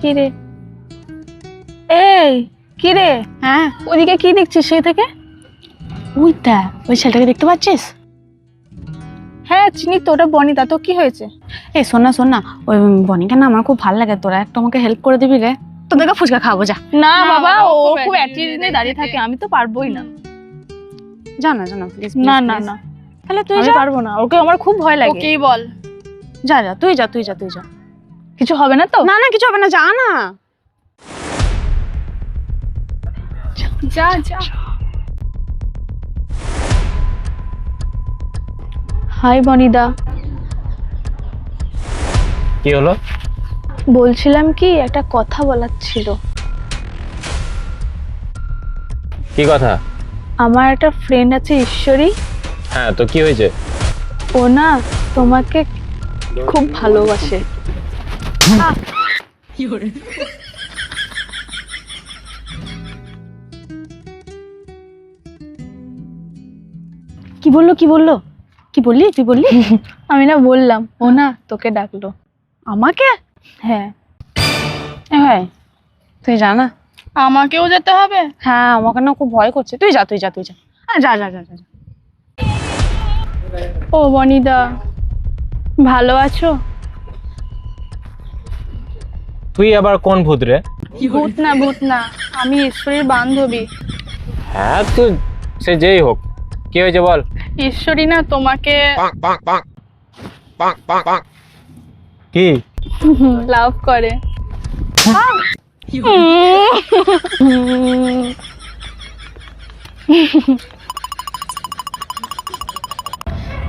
কি রে? এই কি রে? হ্যাঁ ওদিকে কি দেখছিস সেই থেকে? ওইটা, ওই ছেলেটাকে দেখতে পাচ্ছিস? হ্যাঁ চিনি তো, ওটা বনিতা। তো কি হয়েছে? এই শোন না, ওই বনিকে না আমার খুব ভালো লাগে, তোরা একটু আমাকে হেল্প করে দিবি রে। তোদেরকে ফুচকা খাওয়াবো, যা। না বাবা, ও খুব attitude অ্যাটিটিউড নিয়ে দাঁড়িয়ে থাকে, আমি তো পারবোই না। জানা প্লিজ। না না না, তাহলে তুই আমি যা। পারবো না, ওকে আমার খুব ভয় লাগে। ওকেই বল। যা তুই যা। কিছু হবে না তো? না কিছু হবে না, যা না। যা যা। হাই বনিদা। কি হলো? বলছিলাম কি, একটা কথা বলার ছিল। কি কথা? আমার একটা ফ্রেন্ড আছে ঈশ্বরী, হ্যাঁ, তো কি হয়েছে? ও না তোমাকে খুব ভালোবাসে। কি বললি তুই বললি? আমি না বললাম, ও না তোকে ডাকলো। আমাকে? হ্যাঁ। হ্যাঁ তুই জানা। আমাকেও যেতে হবে? হ্যাঁ আমাকে না খুব ভয় করছে, তুই যা। হ্যাঁ যা। ও বনিদা, ভালো আছো? তুই আবার কোন ভূত রে? ভূত না, আমি ঈশ্বরীর বান্ধবী। হ্যাঁ তুই, সে যেই হোক, কি হয়েছে বল। ঈশ্বরী না তোমাকে কি? লাভ করে।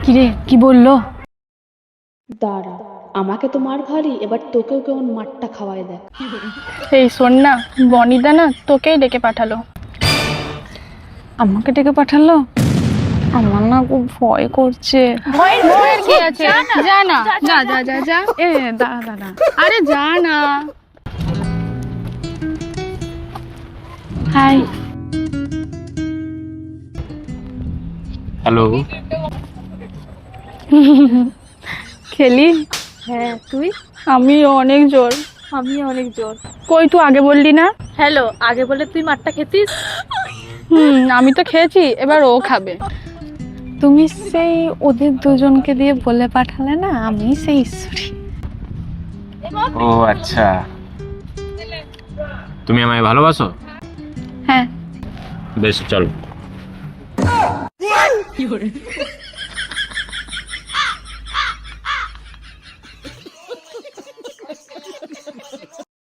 কিরে কি বললো? দাঁড়া, আমাকে তো মার খালি, এবার তোকেও কেমন মারটা খাওয়াই দেখ। এই শোন না, বনিদা না তোকেই ডেকে পাঠালো। আমাকে ডেকে পাঠালো? আমার না খুব ভয় করছে। ভয়ের কি আছে? যা না, যা। এ দাঁড়া। আরে যা না। হাই। হ্যালো। খেলি? হ্যাঁ তুই? আমি অনেক জোর। কই তুই আগে বললি না? হ্যালো, আগে বলে তুই মারটা খেতিস? আমি তো খেয়েছি, এবার ও খাবে। তুমি সেই ওদের দুজনকে দিয়ে বলে পাঠালে না, আমি সেই ঈশ্বরী। ও আচ্ছা, তুমি আমায় ভালোবাসো? হ্যাঁ। বেশ চল।